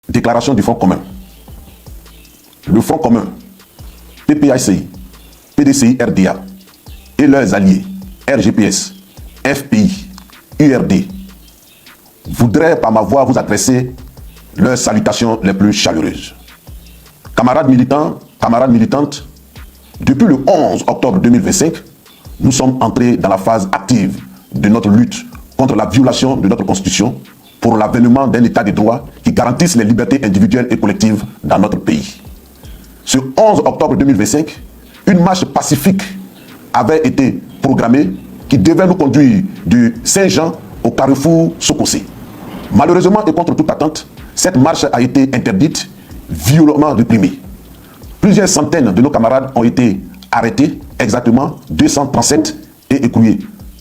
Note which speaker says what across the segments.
Speaker 1: Déclaration du Front commun. Le Front commun, PPACI, PDCI RDA et leurs alliés, RGPS, FPI, URD, voudraient par ma voix vous adresser leurs salutations les plus chaleureuses. Camarades militants, camarades militantes, depuis le 11 octobre 2025, nous sommes entrés dans la phase active de notre lutte contre la violation de notre Constitution pour l'avènement d'un état de droit qui garantisse les libertés individuelles et collectives dans notre pays. Ce 11 octobre 2025, une marche pacifique avait été programmée qui devait nous conduire du Saint-Jean au carrefour Sokosé. Malheureusement et contre toute attente, cette marche a été interdite, violemment réprimée. Plusieurs centaines de nos camarades ont été arrêtés, exactement 237 et écroués,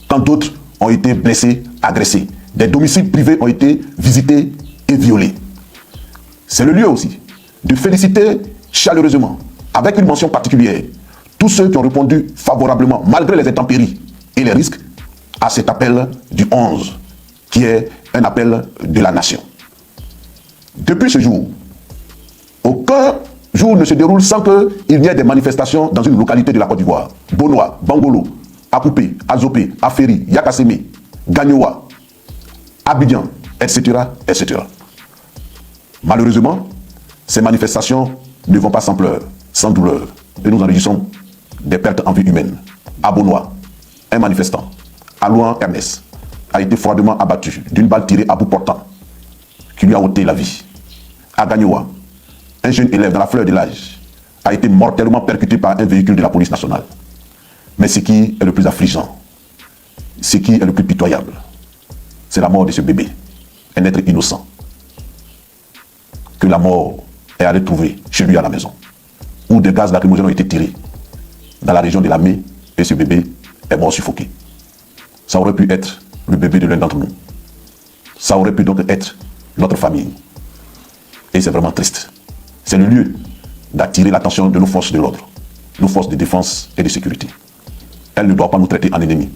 Speaker 1: quand d'autres ont été blessés, agressés. Des domiciles privés ont été visités et violés. C'est le lieu aussi de féliciter chaleureusement, avec une mention particulière, tous ceux qui ont répondu favorablement, malgré les intempéries et les risques, à cet appel du 11, qui est un appel de la nation. Depuis ce jour, aucun jour ne se déroule sans qu'il n'y ait des manifestations dans une localité de la Côte d'Ivoire. Bonoa, Bangolo, Akoupé, Azopé, Aferi, Yakaseme, Gagnoa, Abidjan, etc., etc. Malheureusement, ces manifestations ne vont pas sans pleurs, sans douleur, et nous enregistrons des pertes en vie humaine. À Bonoa, un manifestant, Alouan Ernest, a été froidement abattu d'une balle tirée à bout portant, qui lui a ôté la vie. À Gagnoa, un jeune élève dans la fleur de l'âge a été mortellement percuté par un véhicule de la police nationale. Mais ce qui est le plus affligeant, ce qui est le plus pitoyable, c'est la mort de ce bébé, un être innocent, que la mort est allée trouver chez lui à la maison, où des gaz lacrymogènes ont été tirés dans la région de la Mée, et ce bébé est mort suffoqué. Ça aurait pu être le bébé de l'un d'entre nous. Ça aurait pu donc être notre famille. Et c'est vraiment triste. C'est le lieu d'attirer l'attention de nos forces de l'ordre, nos forces de défense et de sécurité. Elles ne doivent pas nous traiter en ennemis.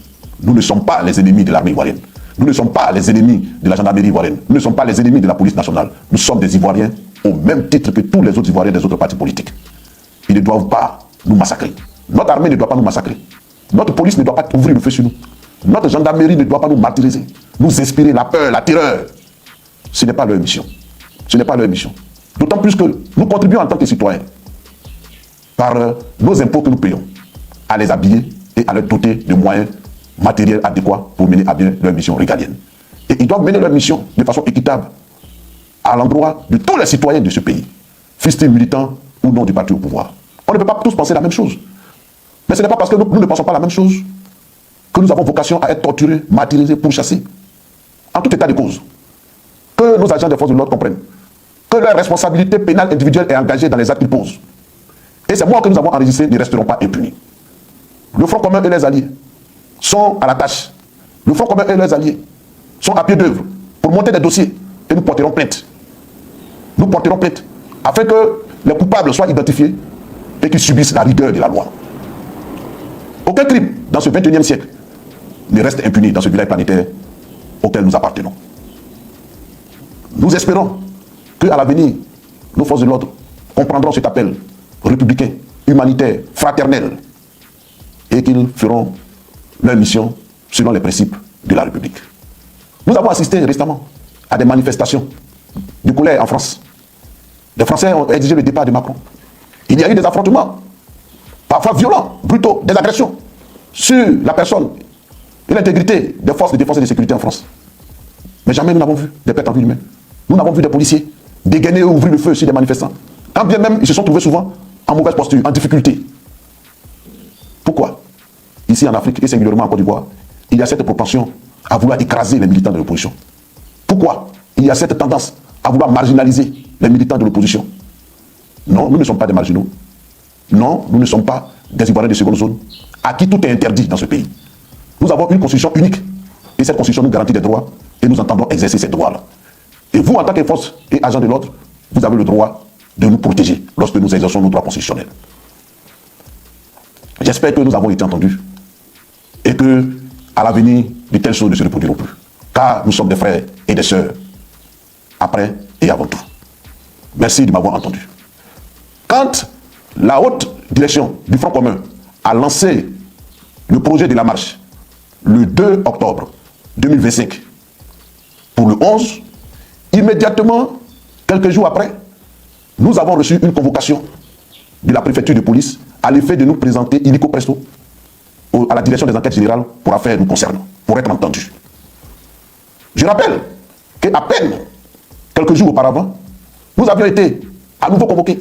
Speaker 1: Nous ne sommes pas les ennemis de l'armée ivoirienne. Nous ne sommes pas les ennemis de la gendarmerie ivoirienne. Nous ne sommes pas les ennemis de la police nationale. Nous sommes des Ivoiriens au même titre que tous les autres Ivoiriens des autres partis politiques. Ils ne doivent pas nous massacrer. Notre armée ne doit pas nous massacrer. Notre police ne doit pas ouvrir le feu sur nous. Notre gendarmerie ne doit pas nous martyriser, nous inspirer la peur, la terreur. Ce n'est pas leur mission. Ce n'est pas leur mission. D'autant plus que nous contribuons en tant que citoyens, par nos impôts que nous payons, à les habiller et à leur doter de moyens matériels adéquats pour mener à bien leur mission régalienne. Et ils doivent mener leur mission de façon équitable à l'endroit de tous les citoyens de ce pays, fût-ils militants ou non du parti au pouvoir. On ne peut pas tous penser la même chose. Mais ce n'est pas parce que nous ne pensons pas la même chose que nous avons vocation à être torturés, martyrisés, pourchassés. En tout état de cause. Que nos agents des forces de l'ordre comprennent que leur responsabilité pénale individuelle est engagée dans les actes qu'ils posent. Et ces morts que nous avons enregistrés ne resteront pas impunis. Le Front commun et les alliés sont à la tâche. Le Front commun et les alliés sont à pied d'œuvre pour monter des dossiers et nous porterons plainte. Nous porterons plainte afin que les coupables soient identifiés et qu'ils subissent la rigueur de la loi. Aucun crime dans ce 21e siècle ne reste impuni dans ce village planétaire auquel nous appartenons. Nous espérons qu'à l'avenir, nos forces de l'ordre comprendront cet appel républicain, humanitaire, fraternel, et qu'ils feront leur mission selon les principes de la République. Nous avons assisté récemment à des manifestations de colère en France. Les Français ont exigé le départ de Macron. Il y a eu des affrontements, parfois violents, brutaux, des agressions sur la personne et l'intégrité des forces de défense et de sécurité en France. Mais jamais nous n'avons vu des pertes en vie humaine. Nous n'avons vu des policiers dégainer ou ouvrir le feu sur des manifestants. Quand bien même, ils se sont trouvés souvent en mauvaise posture, en difficulté. Pourquoi? Ici en Afrique, et singulièrement en Côte d'Ivoire, il y a cette propension à vouloir écraser les militants de l'opposition. Pourquoi il y a cette tendance à vouloir marginaliser les militants de l'opposition? Non, nous ne sommes pas des marginaux. Non, nous ne sommes pas des Ivoiriens de seconde zone, à qui tout est interdit dans ce pays. Nous avons une constitution unique, et cette constitution nous garantit des droits, et nous entendons exercer ces droits-là. Et vous, en tant que force et agent de l'ordre, vous avez le droit de nous protéger lorsque nous exerçons nos droits constitutionnels. J'espère que nous avons été entendus et que, à l'avenir, de telles choses ne se reproduiront plus. Car nous sommes des frères et des sœurs, après et avant tout. Merci de m'avoir entendu. Quand la haute direction du Front commun a lancé le projet de la marche le 2 octobre 2025 pour le 11, immédiatement, quelques jours après, nous avons reçu une convocation de la préfecture de police à l'effet de nous présenter illico presto à la direction des enquêtes générales pour affaires nous concernant, pour être entendu. Je rappelle qu'à peine quelques jours auparavant, nous avions été à nouveau convoqués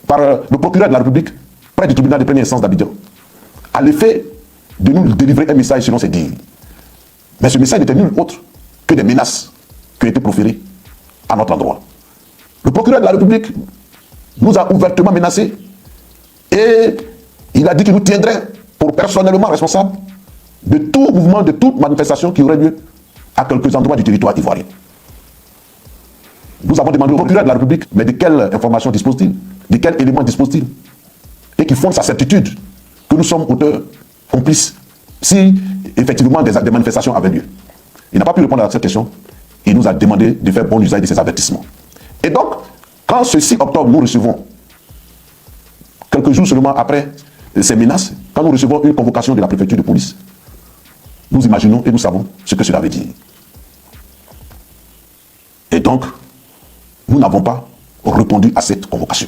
Speaker 1: par le procureur de la République près du tribunal de première instance d'Abidjan, à l'effet de nous délivrer un message selon ses dires. Mais ce message n'était nul autre que des menaces qui ont été proférées à notre endroit. Le procureur de la République nous a ouvertement menacés et il a dit qu'il nous tiendrait pour personnellement responsable de tout mouvement, de toute manifestation qui aurait lieu à quelques endroits du territoire ivoirien. Nous avons demandé au procureur de la République, mais de quelle information dispose-t-il? De quels éléments dispose-t-il? Et qui fonde sa certitude que nous sommes auteurs, complices, si effectivement des manifestations avaient lieu. Il n'a pas pu répondre à cette question. Il nous a demandé de faire bon usage de ces avertissements. Et donc, quand ce 6 octobre, nous recevons, quelques jours seulement après ces menaces, quand nous recevons une convocation de la préfecture de police, nous imaginons et nous savons ce que cela veut dire. Et donc, nous n'avons pas répondu à cette convocation.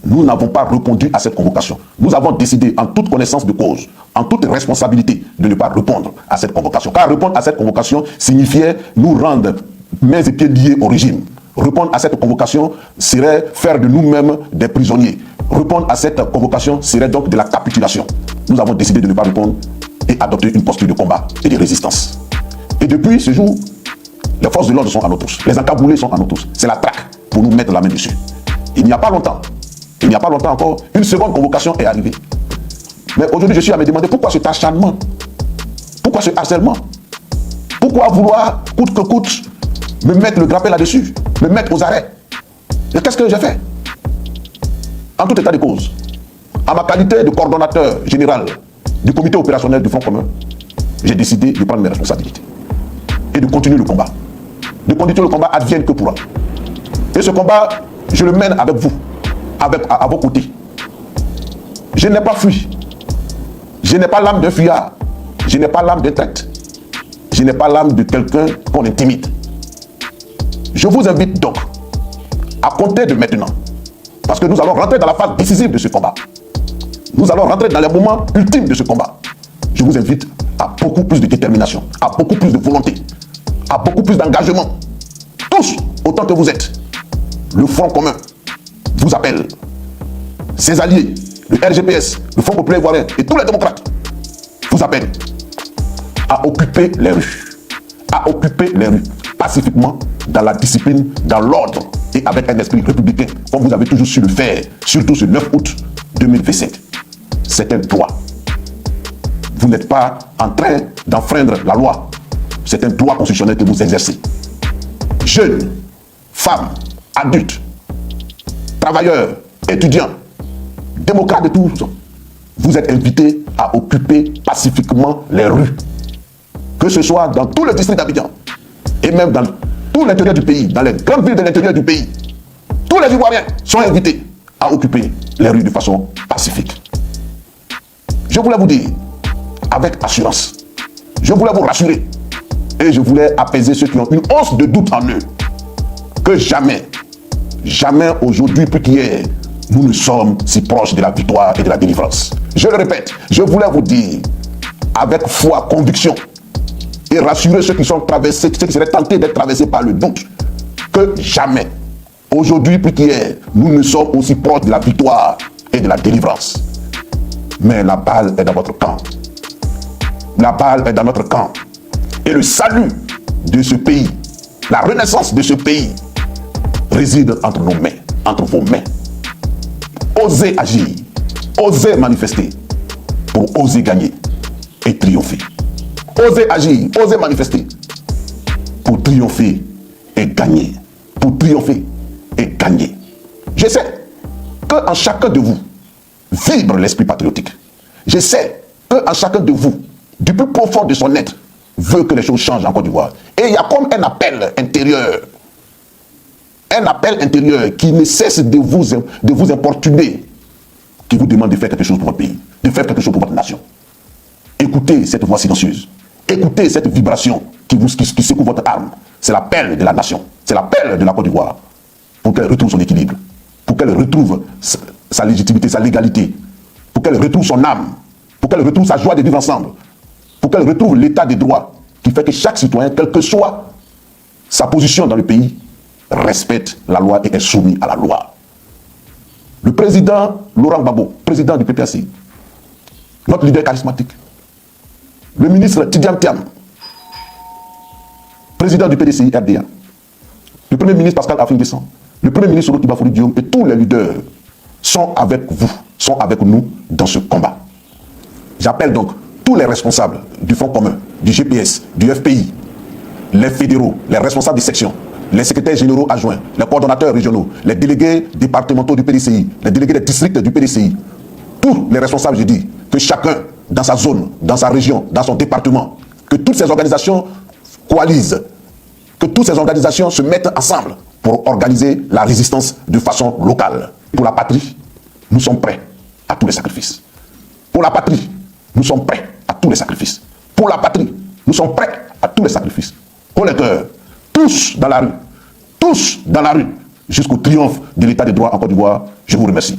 Speaker 1: Nous n'avons pas répondu à cette convocation. Nous avons décidé, en toute connaissance de cause, en toute responsabilité, de ne pas répondre à cette convocation. Car répondre à cette convocation signifiait nous rendre mains et pieds liés au régime. Répondre à cette convocation serait faire de nous-mêmes des prisonniers. Répondre à cette convocation serait donc de la capitulation. Nous avons décidé de ne pas répondre et adopter une posture de combat et de résistance. Et depuis ce jour, les forces de l'ordre sont à nous tous. Les encagoulés sont à nous tous. C'est la traque pour nous mettre la main dessus. Il n'y a pas longtemps encore, une seconde convocation est arrivée. Mais aujourd'hui, je suis à me demander pourquoi cet acharnement? Pourquoi ce harcèlement? Pourquoi vouloir, coûte que coûte, me mettre le grappin là-dessus, me mettre aux arrêts? Et qu'est-ce que j'ai fait? En tout état de cause, à ma qualité de coordonnateur général du comité opérationnel du Front commun, j'ai décidé de prendre mes responsabilités et de continuer le combat. De continuer le combat advienne que pourra. Et ce combat, je le mène avec vous, à vos côtés. Je n'ai pas fui. Je n'ai pas l'âme d'un fuyard. Je n'ai pas l'âme d'un traître. Je n'ai pas l'âme de quelqu'un qu'on intimide. Je vous invite donc à compter de maintenant, parce que nous allons rentrer dans la phase décisive de ce combat. Nous allons rentrer dans les moments ultimes de ce combat. Je vous invite à beaucoup plus de détermination, à beaucoup plus de volonté, à beaucoup plus d'engagement. Tous, autant que vous êtes, le Front commun vous appelle, ses alliés, le RGPS, le Front populaire ivoirien et tous les démocrates vous appellent à occuper les rues. À occuper les rues pacifiquement, dans la discipline, dans l'ordre et avec un esprit républicain, comme vous avez toujours su le faire, surtout ce 9 août 2025. C'est un droit. Vous n'êtes pas en train d'enfreindre la loi. C'est un droit constitutionnel que vous exercez. Jeunes, femmes, adultes, travailleurs, étudiants, démocrates de tous, vous êtes invités à occuper pacifiquement les rues. Que ce soit dans tout le district d'Abidjan et même dans tout l'intérieur du pays, dans les grandes villes de l'intérieur du pays. Tous les Ivoiriens sont invités à occuper les rues de façon pacifique. Je voulais vous dire, avec assurance, je voulais vous rassurer et je voulais apaiser ceux qui ont une once de doute en eux, que jamais, jamais aujourd'hui plus qu'hier, nous ne sommes si proches de la victoire et de la délivrance. Je le répète, je voulais vous dire, avec foi, conviction, et rassurer ceux qui sont traversés, ceux qui seraient tentés d'être traversés par le doute, que jamais, aujourd'hui plus qu'hier, nous ne sommes aussi proches de la victoire et de la délivrance. Mais la balle est dans votre camp. La balle est dans notre camp. Et le salut de ce pays, la renaissance de ce pays, réside entre nos mains, entre vos mains. Osez agir, osez manifester, pour oser gagner et triompher. Osez agir, osez manifester, pour triompher et gagner. Pour triompher et gagner. Je sais qu'en chacun de vous vibre l'esprit patriotique. Je sais qu'en chacun de vous, du plus profond de son être, veut que les choses changent en Côte d'Ivoire. Et il y a comme un appel intérieur un appel intérieur qui ne cesse de vous importuner, qui vous demande de faire quelque chose pour votre pays, de faire quelque chose pour votre nation. Écoutez cette voix silencieuse. Écoutez cette vibration qui secoue votre âme. C'est l'appel de la nation. C'est l'appel de la Côte d'Ivoire pour qu'elle retrouve son équilibre, pour qu'elle retrouve sa légitimité, sa légalité, pour qu'elle retrouve son âme, pour qu'elle retrouve sa joie de vivre ensemble, pour qu'elle retrouve l'état des droits qui fait que chaque citoyen, quelle que soit sa position dans le pays, respecte la loi et est soumis à la loi. Le président Laurent Gbagbo, président du PPAC, notre leader charismatique, le ministre Tidiane Thiam, président du PDCI RDA, le premier ministre Pascal Affinguessan, le premier ministre Roch Bafoury Diom et tous les leaders sont avec vous, sont avec nous dans ce combat. J'appelle donc tous les responsables du Fonds commun, du GPS, du FPI, les fédéraux, les responsables des sections, les secrétaires généraux adjoints, les coordonnateurs régionaux, les délégués départementaux du PDCI, les délégués des districts du PDCI, tous les responsables, je dis, que chacun dans sa zone, dans sa région, dans son département, que toutes ces organisations coalisent, que toutes ces organisations se mettent ensemble pour organiser la résistance de façon locale. Pour la patrie, nous sommes prêts à tous les sacrifices. Pour la patrie, nous sommes prêts à tous les sacrifices. Pour la patrie, nous sommes prêts à tous les sacrifices. Haut les cœurs, tous dans la rue, jusqu'au triomphe de l'état de droit en Côte d'Ivoire. Je vous remercie.